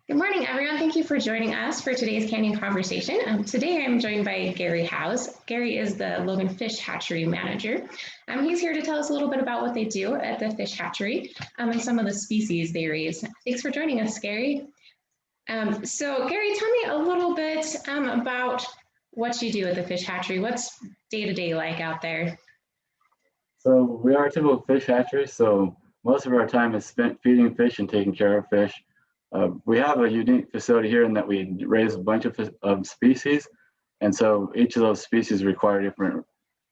Good morning, everyone. Thank you for joining us for today's Canyon Conversation. Today, I'm joined by Gary Howes. Gary is the Logan Fish Hatchery Manager. He's here to tell us a little bit about what they do at the fish hatchery and some of the species they raise. Thanks for joining us, Gary. So, Gary, tell me a little bit about what you do at the fish hatchery. What's day-to-day like out there? So we are a typical fish hatchery, so most of our time is spent feeding fish and taking care of fish. We have a unique facility here in that we raise a bunch of species, and so each of those species require different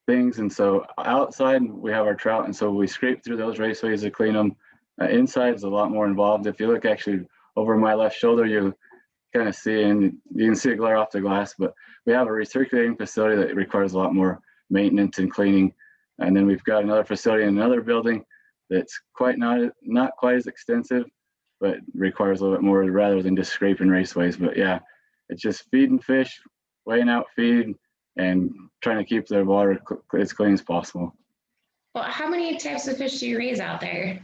things. And so outside we have our trout, and so we scrape through those raceways to clean them. Inside is a lot more involved. If you look actually over my left shoulder, you kind of see, and you can see it glare off the glass, but we have a recirculating facility that requires a lot more maintenance and cleaning. And then we've got another facility in another building that's not quite as extensive, but requires a little bit more rather than just scraping raceways. But yeah, it's just feeding fish, weighing out feed, and trying to keep their water as clean as possible. Well, how many types of fish do you raise out there?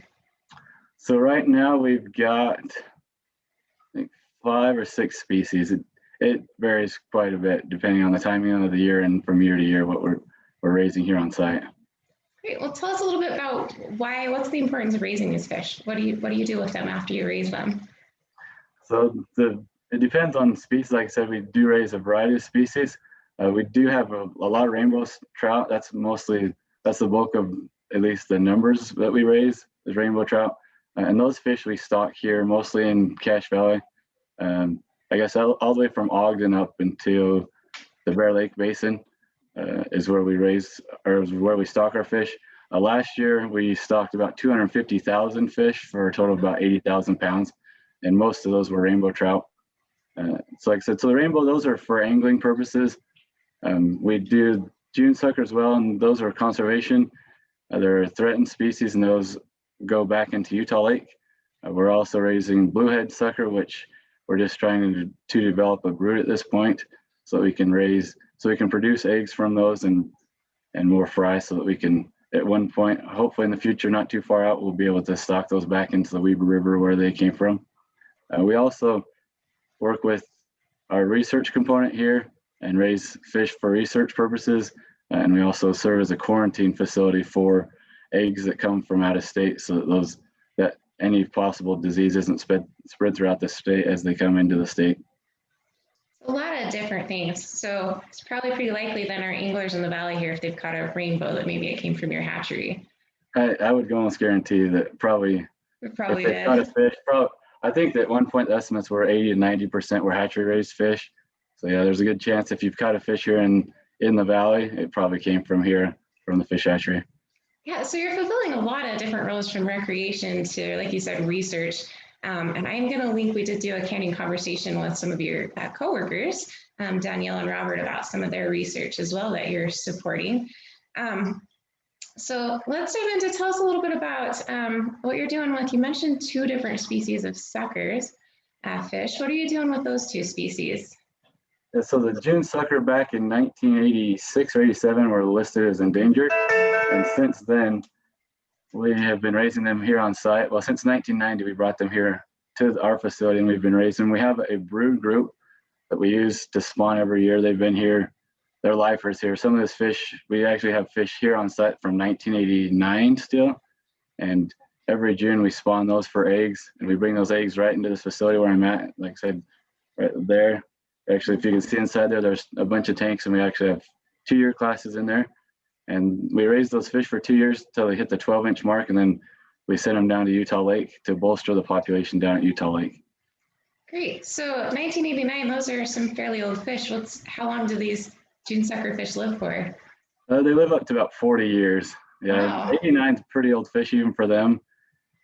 So right now we've got, I think, 5 or 6 species. It varies quite a bit depending on the timing of the year and from year to year what we're raising here on site. Great. Well, tell us a little bit about what's the importance of raising these fish? What do you do with them after you raise them? So it depends on the species. Like I said, we do raise a variety of species. We do have a lot of rainbow trout. That's the bulk of at least the numbers that we raise is rainbow trout. And those fish we stock here mostly in Cache Valley. I guess all the way from Ogden up into the Bear Lake Basin. Is where we raise, or where we stock our fish. Last year, we stocked about 250,000 fish for a total of about 80,000 pounds, and most of those were rainbow trout. So like I said, so the rainbow, those are for angling purposes. We do June sucker as well, and those are conservation. They're a threatened species, and those go back into Utah Lake. We're also raising bluehead sucker, which we're just trying to develop a brood at this point, so we can produce eggs from those and more fry, so that we can, at one point, hopefully in the future, not too far out, we'll be able to stock those back into the Weber River where they came from. We also work with our research component here and raise fish for research purposes. And we also serve as a quarantine facility for eggs that come from out of state, so that any possible disease isn't spread throughout the state as they come into the state. A lot of different things. So it's probably pretty likely then our anglers in the valley here, if they've caught a rainbow, that maybe it came from your hatchery. I would almost guarantee that probably if they caught a fish, I think that at one point the estimates were 80 to 90% were hatchery raised fish. So yeah, there's a good chance if you've caught a fish here in the valley, it probably came from here, from the fish hatchery. Yeah, so you're fulfilling a lot of different roles, from recreation to, like you said, research. And I'm going to link, we did do a Canyon conversation with some of your coworkers, Danielle and Robert, about some of their research as well that you're supporting. So let's dive into, tell us a little bit about what you're doing with, you mentioned 2 different species of suckers fish. What are you doing with those 2 species? So the June sucker back in 1986 or 87 were listed as endangered. And since then, we have been raising them here on site. Well, since 1990, we brought them here to our facility, and we've been raising. We have a brood group that we use to spawn every year. They've been here. They're lifers here. Some of this fish, we actually have fish here on site from 1989 still. And every June we spawn those for eggs, and we bring those eggs right into this facility where I'm at. Like I said, right there. Actually, if you can see inside there, there's a bunch of tanks, and we actually have 2-year classes in there. And we raised those fish for 2 years until they hit the 12-inch mark, and then we sent them down to Utah Lake to bolster the population down at Utah Lake. Great. So 1989, those are some fairly old fish. How long do these June sucker fish live for? They live up to about 40 years. Yeah, wow. 89 is a pretty old fish even for them.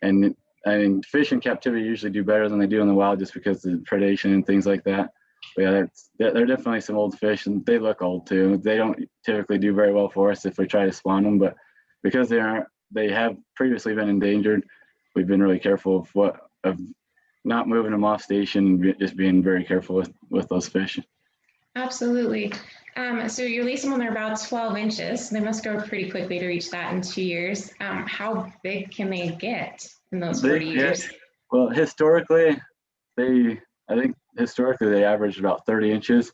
And I mean, fish in captivity usually do better than they do in the wild, just because of the predation and things like that. But yeah, they're definitely some old fish, and they look old too. They don't typically do very well for us if we try to spawn them, but because they have previously been endangered, we've been really careful of not moving them off station, and just being very careful with those fish. Absolutely. So you release them when they're about 12 inches. They must grow pretty quickly to reach that in 2 years. How big can they get in those 40 years? Well, historically, I think historically they averaged about 30 inches.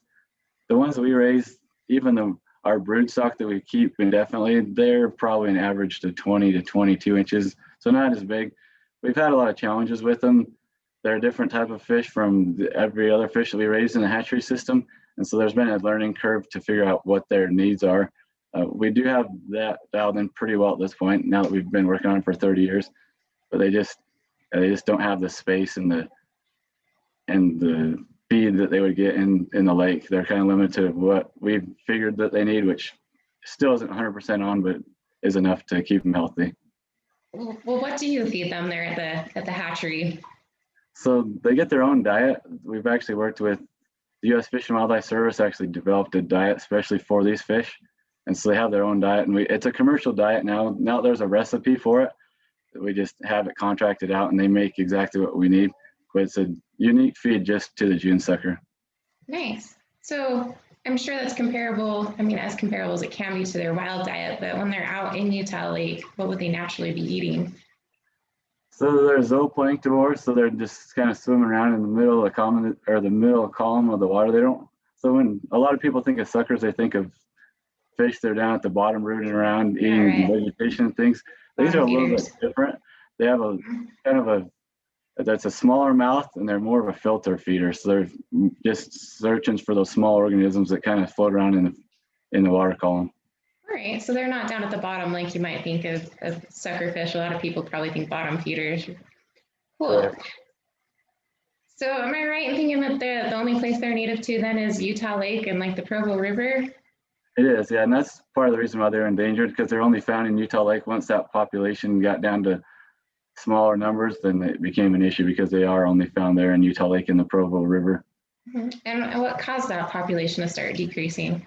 The ones that we raise, even our brood stock that we keep indefinitely, they're probably an average to 20 to 22 inches, so not as big. We've had a lot of challenges with them. They're a different type of fish from every other fish that we raise in the hatchery system, and so there's been a learning curve to figure out what their needs are. We do have that dialed in pretty well at this point, now that we've been working on it for 30 years, but they just don't have the space and the feed that they would get in the lake. They're kind of limited to what we've figured that they need, which still isn't 100% on, but is enough to keep them healthy. Well, what do you feed them there at the hatchery? So they get their own diet. We've actually worked with the U.S. Fish and Wildlife Service, actually developed a diet especially for these fish. And so they have their own diet, and it's a commercial diet now. Now there's a recipe for it. We just have it contracted out, and they make exactly what we need. But it's a unique feed just to the June sucker. Nice. So I'm sure that's comparable. I mean, as comparable as it can be to their wild diet, but when they're out in Utah Lake, what would they naturally be eating? So they're zooplanktivores, so they're just kind of swimming around in the middle of the column of the water. They don't. So when a lot of people think of suckers, they think of fish that are down at the bottom rooting around eating vegetation and things. These are a little bit different. They have a kind of that's a smaller mouth, and they're more of a filter feeder. So they're just searching for those small organisms that kind of float around in the water column. All right, so they're not down at the bottom like you might think of sucker fish. A lot of people probably think bottom feeders. Cool. Yeah. So am I right in thinking that the only place they're native to then is Utah Lake and like the Provo River? It is, yeah, and that's part of the reason why they're endangered, because they're only found in Utah Lake. Once that population got down to smaller numbers, then it became an issue because they are only found there in Utah Lake and the Provo River. Mm-hmm. And what caused that population to start decreasing?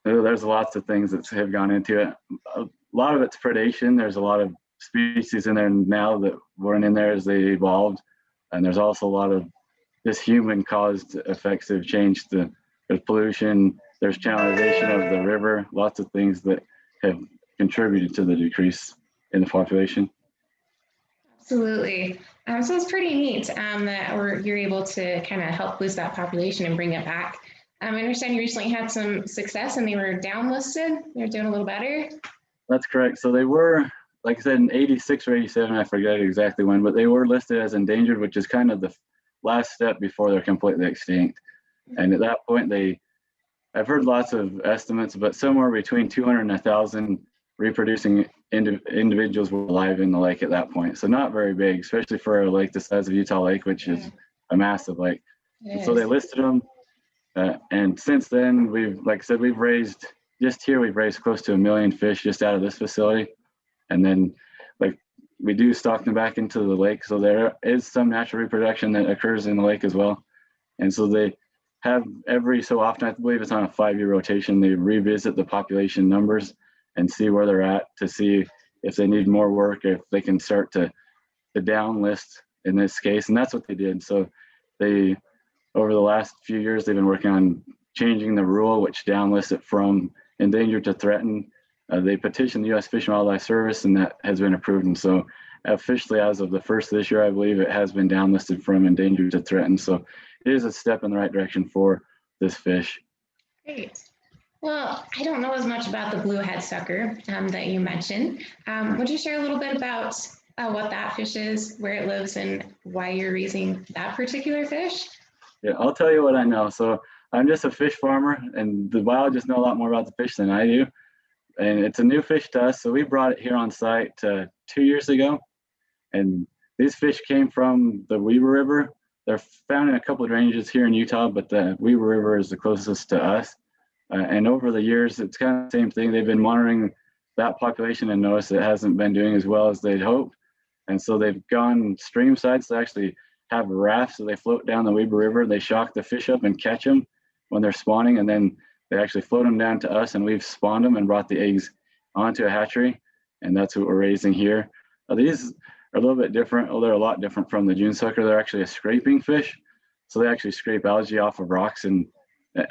There's lots of things that have gone into it. A lot of it's predation. There's a lot of species in there now that weren't in there as they evolved. And there's also a lot of this human-caused effects that have changed. There's pollution, there's channelization of the river, lots of things that have contributed to the decrease in the population. Absolutely. So it's pretty neat that you're able to kind of help boost that population and bring it back. I understand you recently had some success and they were downlisted. They're doing a little better. That's correct. So they were, like I said, in 86 or 87, I forget exactly when, but they were listed as endangered, which is kind of the last step before they're completely extinct. And at that point, I've heard lots of estimates, but somewhere between 200 and 1,000 reproducing individuals were alive in the lake at that point. So not very big, especially for a lake the size of Utah Lake, which is a massive lake. So they listed them. And since then, like I said, we've raised close to 1 million fish just out of this facility. And then we do stock them back into the lake. So there is some natural reproduction that occurs in the lake as well. And so they have every so often, I believe it's on a 5-year rotation, they revisit the population numbers and see where they're at to see if they need more work, if they can start to downlist in this case. And that's what they did. So over the last few years, they've been working on changing the rule, which downlists it from endangered to threatened. They petitioned the U.S. Fish and Wildlife Service, and that has been approved. And so officially, as of the first of this year, I believe it has been downlisted from endangered to threatened. So it is a step in the right direction for this fish. Great. Well, I don't know as much about the bluehead sucker that you mentioned. Would you share a little bit about what that fish is, where it lives, and why you're raising that particular fish? Yeah, I'll tell you what I know. So I'm just a fish farmer, and the biologists know a lot more about the fish than I do. And it's a new fish to us. So we brought it here on site 2 years ago. And these fish came from the Weber River. They're found in a couple of ranges here in Utah, but the Weber River is the closest to us. And over the years, it's kind of the same thing. They've been monitoring that population and noticed it hasn't been doing as well as they'd hoped. And so they've gone stream sides to actually have rafts. So they float down the Weber River. They shock the fish up and catch them when they're spawning. And then they actually float them down to us, and we've spawned them and brought the eggs onto a hatchery. And that's what we're raising here. These are a little bit different. Well, they're a lot different from the June sucker. They're actually a scraping fish. So they actually scrape algae off of rocks and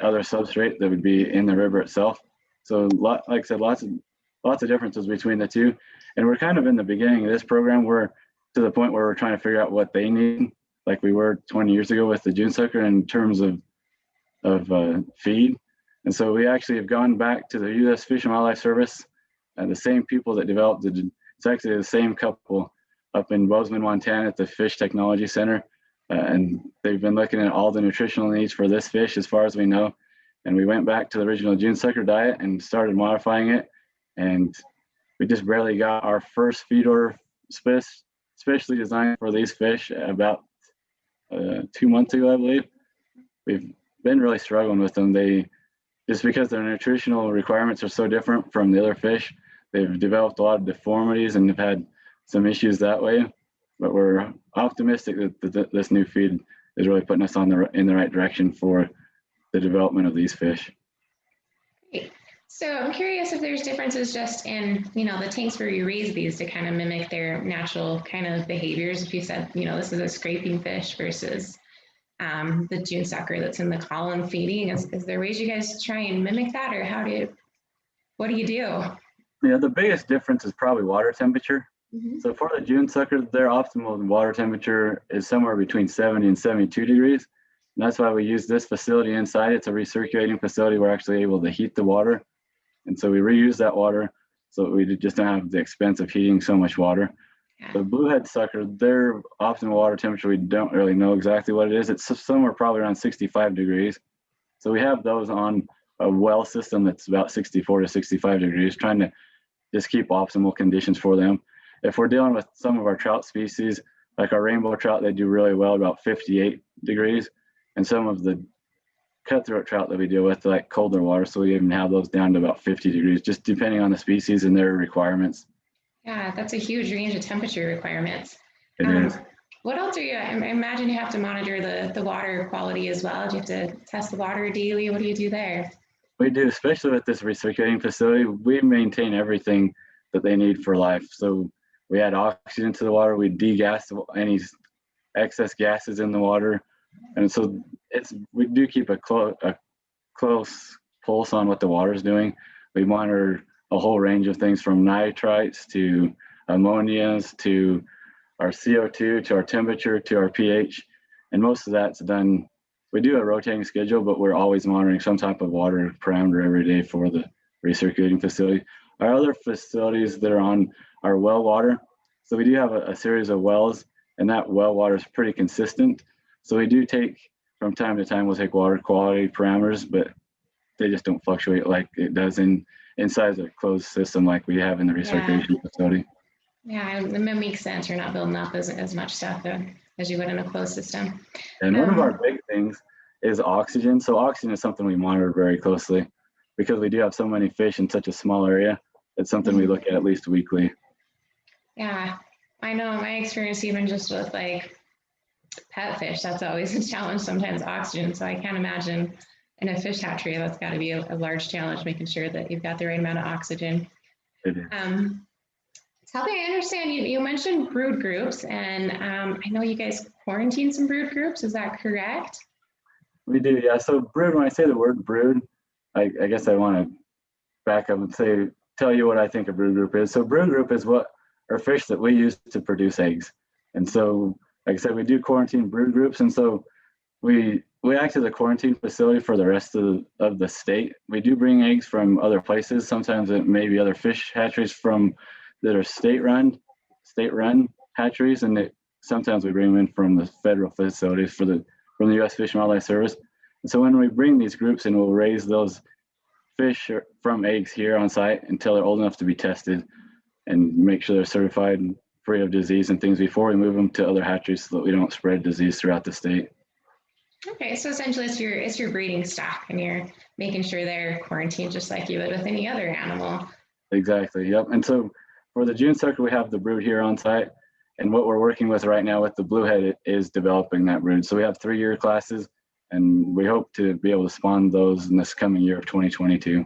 other substrate that would be in the river itself. So like I said, lots of differences between the two. And we're kind of in the beginning of this program. We're to the point where we're trying to figure out what they need. like we were 20 years ago with the June sucker in terms of feed. And so we actually have gone back to the U.S. Fish and Wildlife Service, and the same people that developed it. It's actually the same couple up in Bozeman, Montana at the Fish Technology Center. And they've been looking at all the nutritional needs for this fish as far as we know. And we went back to the original June sucker diet and started modifying it. And we just barely got our first feed order specially designed for these fish about 2 months ago, I believe. We've been really struggling with them. Just because their nutritional requirements are so different from the other fish, they've developed a lot of deformities and have had some issues that way. But we're optimistic that this new feed is really putting us in the right direction for the development of these fish. Great. So I'm curious if there's differences just in, the tanks where you raise these to kind of mimic their natural kind of behaviors. If you said, this is a scraping fish versus the June sucker that's in the column feeding, is there ways you guys try and mimic that, or what do you do? Yeah, the biggest difference is probably water temperature. Mm-hmm. So for the June sucker, their optimal water temperature is somewhere between 70 and 72 degrees. And that's why we use this facility inside. It's a recirculating facility. We're actually able to heat the water. And so we reuse that water so we just don't have the expense of heating so much water. Yeah. The bluehead sucker, their optimal water temperature, we don't really know exactly what it is. It's somewhere probably around 65 degrees. So we have those on a well system that's about 64 to 65 degrees, trying to just keep optimal conditions for them. If we're dealing with some of our trout species, like our rainbow trout, they do really well about 58 degrees. And some of the cutthroat trout that we deal with, like colder water, so we even have those down to about 50 degrees, just depending on the species and their requirements. Yeah, that's a huge range of temperature requirements. It is. What else I imagine you have to monitor the water quality as well. Do you have to test the water daily? What do you do there? We do, especially with this recirculating facility. We maintain everything that they need for life. So we add oxygen to the water. We degas any excess gases in the water. And so we do keep a close pulse on what the water is doing. We monitor a whole range of things from nitrites to ammonias to our CO2 to our temperature to our pH. And most of that's done. We do a rotating schedule, but we're always monitoring some type of water parameter every day for the recirculating facility. Our other facilities that are on our well water. So we do have a series of wells, and that well water is pretty consistent. So we do take, from time to time, we'll take water quality parameters, but they just don't fluctuate like it does inside a closed system like we have in the recirculation facility. Yeah, it makes sense. You're not building up as much stuff as you would in a closed system. And one of our big things is oxygen. So oxygen is something we monitor very closely because we do have so many fish in such a small area. It's something we look at least weekly. Yeah, I know my experience, even just with like pet fish, that's always a challenge, sometimes oxygen. So I can't imagine in a fish hatchery, that's got to be a large challenge, making sure that you've got the right amount of oxygen. It is. Tell me, I understand you mentioned brood groups, and I know you guys quarantine some brood groups. Is that correct? We do, yeah. So brood, when I say the word brood, I guess I want to back up and tell you what I think a brood group is. So brood group is what are fish that we use to produce eggs. And so, like I said, we do quarantine brood groups. And so we act as a quarantine facility for the rest of the state. We do bring eggs from other places. Sometimes it may be other fish hatcheries that are state-run hatcheries, and sometimes we bring them in from the federal facilities from the U.S. Fish and Wildlife Service. And so when we bring these groups in, we'll raise those fish from eggs here on site until they're old enough to be tested and make sure they're certified and free of disease and things before we move them to other hatcheries so that we don't spread disease throughout the state. Okay, so essentially it's your breeding stock, and you're making sure they're quarantined just like you would with any other animal. Exactly, yep. And so for the June sucker, we have the brood here on site, and what we're working with right now with the bluehead is developing that brood. So we have 3-year classes, and we hope to be able to spawn those in this coming year of 2022.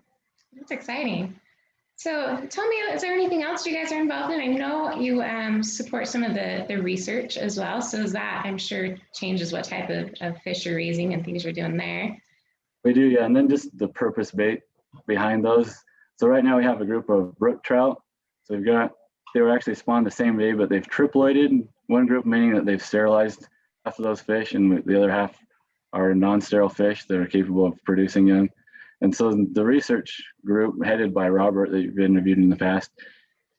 That's exciting. So tell me, is there anything else you guys are involved in? I know you support some of the research as well. So that, I'm sure, changes what type of fish you're raising and things you're doing there. We do, yeah. And then just the purpose bait behind those. So right now we have a group of brook trout. So they were actually spawned the same day, but they've triploided. One group meaning that they've sterilized of those fish, and the other half are non-sterile fish that are capable of producing young. And so the research group headed by Robert that you've interviewed in the past,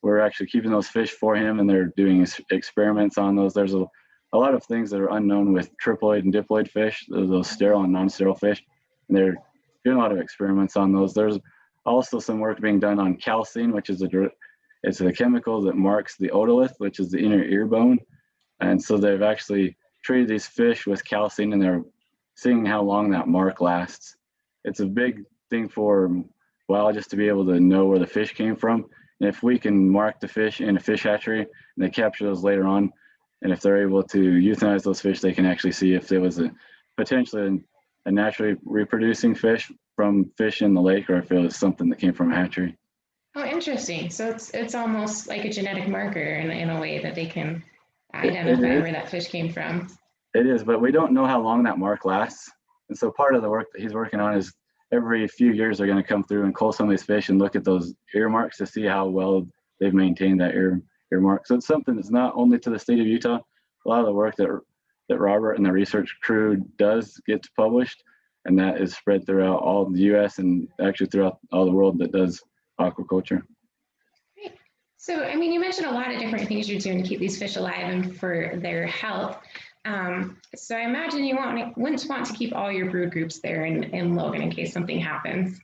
we're actually keeping those fish for him, and they're doing experiments on those. There's a lot of things that are unknown with triploid and diploid fish, those sterile and non-sterile fish, and they're doing a lot of experiments on those. There's also some work being done on calcine, which is it's a chemical that marks the otolith, which is the inner ear bone. And so they've actually treated these fish with calcine, and they're seeing how long that mark lasts. It's a big thing for biologists to be able to know where the fish came from. And if we can mark the fish in a fish hatchery and they capture those later on, and if they're able to euthanize those fish, they can actually see if there was potentially a naturally reproducing fish from fish in the lake, or if it was something that came from a hatchery. Oh, interesting. So it's almost like a genetic marker in a way that they can identify where that fish came from. It is, but we don't know how long that mark lasts. And so part of the work that he's working on is every few years they're going to come through and cull some of these fish and look at those ear marks to see how well they've maintained that ear mark. So it's something that's not only to the state of Utah. A lot of the work that Robert and the research crew does gets published, and that is spread throughout all the U.S. and actually throughout all the world that does aquaculture. Great. So, I mean, you mentioned a lot of different things you're doing to keep these fish alive and for their health. So I imagine you wouldn't want to keep all your brood groups there in Logan in case something happens.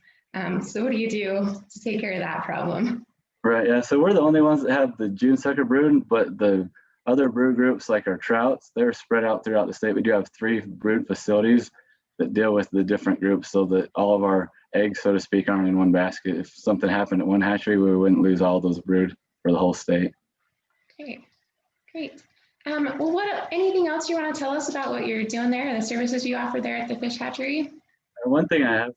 So what do you do to take care of that problem? Right, yeah, so we're the only ones that have the June sucker brood, but the other brood groups like our trouts, they're spread out throughout the state. We do have 3 brood facilities that deal with the different groups so that all of our eggs, so to speak, aren't in one basket. If something happened at one hatchery, we wouldn't lose all those brood for the whole state. Great. Well, anything else you want to tell us about what you're doing there, the services you offer there at the fish hatchery? One thing I have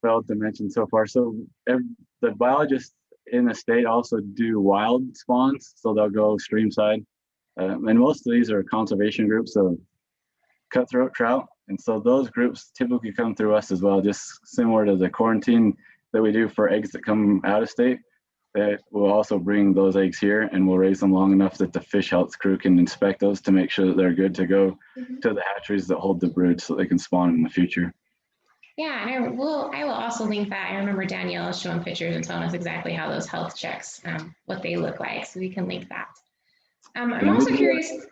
failed to mention so far, so the biologists in the state also do wild spawns, so they'll go streamside. And most of these are conservation groups, so cutthroat trout. And so those groups typically come through us as well, just similar to the quarantine that we do for eggs that come out of state. That we'll also bring those eggs here, and we'll raise them long enough that the fish health crew can inspect those to make sure that they're good to go to the hatcheries that hold the brood so they can spawn in the future. Yeah, and I will also link that. I remember Danielle showing pictures and telling us exactly how those health checks, what they look like, so we can link that. I'm also curious.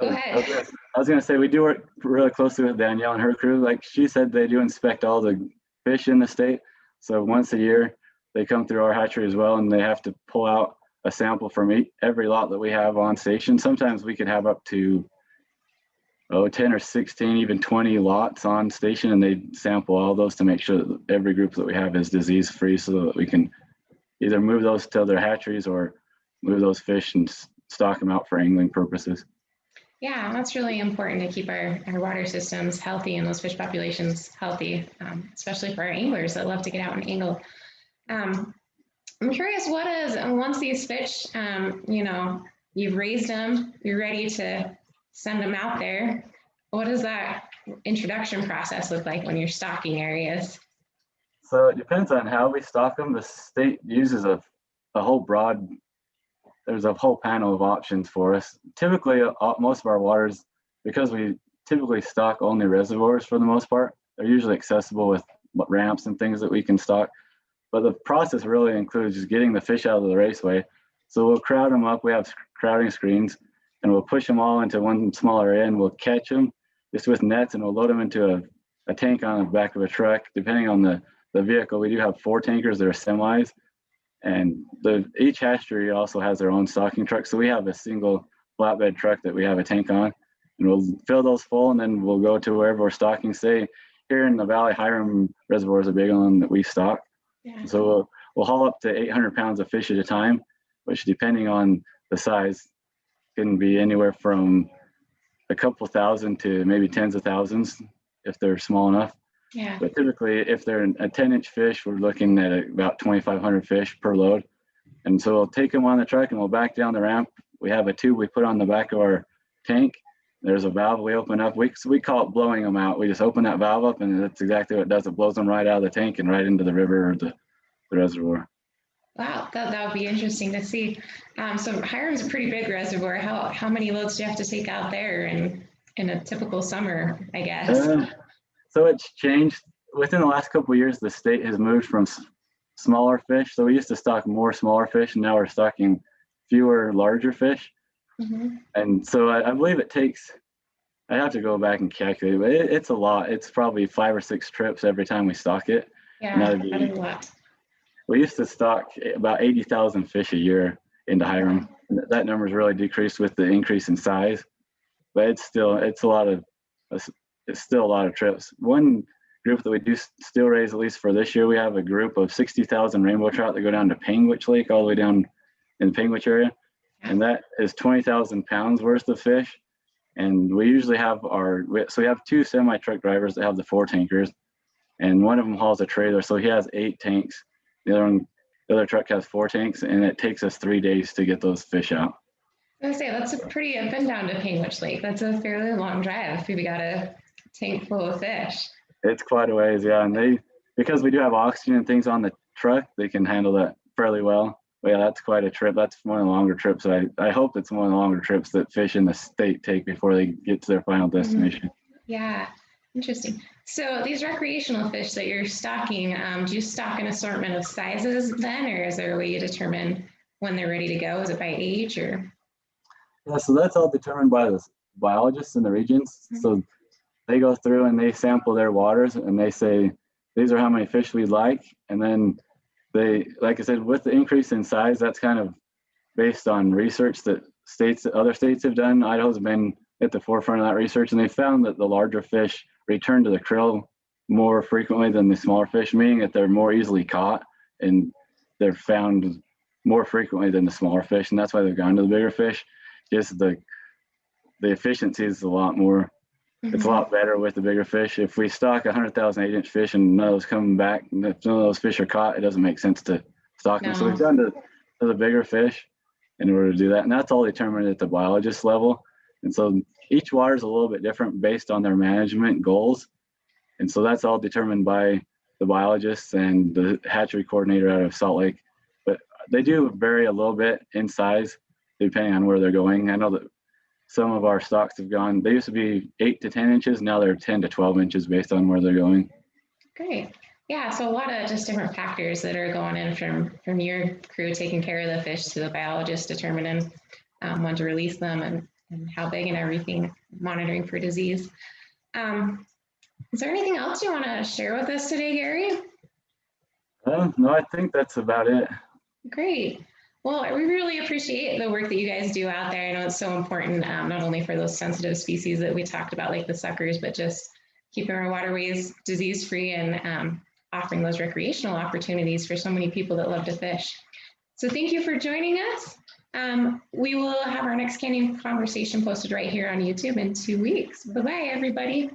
Go ahead. I was going to say, we do work really closely with Danielle and her crew. Like she said, they do inspect all the fish in the state. So once a year, they come through our hatchery as well, and they have to pull out a sample from every lot that we have on station. Sometimes we can have up to 10 or 16, even 20 lots on station, and they sample all those to make sure that every group that we have is disease free, so that we can either move those to other hatcheries or move those fish and stock them out for angling purposes. Yeah, that's really important to keep our water systems healthy and those fish populations healthy, especially for our anglers that love to get out and angle. I'm curious, once these fish, you've raised them, you're ready to send them out there, what does that introduction process look like when you're stocking areas? So it depends on how we stock them. The state uses there's a whole panel of options for us. Typically, most of our waters, because we typically stock only reservoirs for the most part, they're usually accessible with ramps and things that we can stock. But the process really includes just getting the fish out of the raceway. So we'll crowd them up. We have crowding screens, and we'll push them all into one small area, and we'll catch them just with nets, and we'll load them into a tank on the back of a truck. Depending on the vehicle, we do have 4 tankers that are semis, and each hatchery also has their own stocking truck. So we have a single flatbed truck that we have a tank on, and we'll fill those full, and then we'll go to wherever we're stocking. Say here in the valley, Hiram Reservoir is a big one that we stock. Yeah. So we'll haul up to 800 pounds of fish at a time, which depending on the size can be anywhere from a couple thousand to maybe tens of thousands if they're small enough. Yeah. But typically, if they're a 10-inch fish, we're looking at about 2,500 fish per load. And so we'll take them on the truck and we'll back down the ramp. We have a tube we put on the back of our tank. There's a valve we open up. We call it blowing them out. We just open that valve up, and that's exactly what it does. It blows them right out of the tank and right into the river or the reservoir. Wow, that would be interesting to see. So Hiram's a pretty big reservoir. How many loads do you have to take out there, and in a typical summer, I guess? So it's changed. Within the last couple of years, the state has moved from smaller fish. So we used to stock more smaller fish, and now we're stocking fewer larger fish. And so I believe it takes, I have to go back and calculate, but it's a lot. It's probably 5 or 6 trips every time we stock it. Yeah, that is a lot. We used to stock about 80,000 fish a year into Hiram. That number's really decreased with the increase in size, but it's still a lot of trips. One group that we do still raise, at least for this year, we have a group of 60,000 rainbow trout that go down to Panguitch Lake, all the way down in the Panguitch area, and that is 20,000 pounds worth of fish. And we usually have we have 2 semi-truck drivers that have the 4 tankers, and one of them hauls a trailer, so he has 8 tanks. The other truck has 4 tanks, and it takes us 3 days to get those fish out. I was gonna say, that's a pretty, I've been down to Panguitch Lake. That's a fairly long drive if we got a tank full of fish. It's quite a ways, yeah. And because we do have oxygen and things on the truck, they can handle that fairly well. But yeah, that's quite a trip. That's one of the longer trips. I hope it's one of the longer trips that fish in the state take before they get to their final destination. Yeah, interesting. So these recreational fish that you're stocking, do you stock an assortment of sizes then, or is there a way you determine when they're ready to go? Is it by age or? Yeah, so that's all determined by the biologists in the regions. So they go through and they sample their waters and they say, these are how many fish we'd like. And then they, like I said, with the increase in size, that's kind of based on research that other states have done. Idaho's been at the forefront of that research, and they found that the larger fish return to the krill more frequently than the smaller fish, meaning that they're more easily caught and they're found more frequently than the smaller fish. And that's why they've gone to the bigger fish. Just the efficiency is a lot more, it's a lot better with the bigger fish. If we stock 100,000 8-inch fish and none of those come back, and if none of those fish are caught, it doesn't make sense to stock them. So we've gone to the bigger fish in order to do that. And that's all determined at the biologist level. And so each water is a little bit different based on their management goals. And so that's all determined by the biologists and the hatchery coordinator out of Salt Lake. But they do vary a little bit in size depending on where they're going. I know that some of our stocks have gone, they used to be 8 to 10 inches. Now they're 10 to 12 inches based on where they're going. Great. Yeah, so a lot of just different factors that are going in from your crew taking care of the fish to the biologist determining when to release them and how big and everything, monitoring for disease. Is there anything else you want to share with us today, Gary? No, I think that's about it. Great. Well, we really appreciate the work that you guys do out there. I know it's so important, not only for those sensitive species that we talked about, like the suckers, but just keeping our waterways disease-free and offering those recreational opportunities for so many people that love to fish. So thank you for joining us. We will have our next canyon conversation posted right here on YouTube in 2 weeks. Bye-bye, everybody.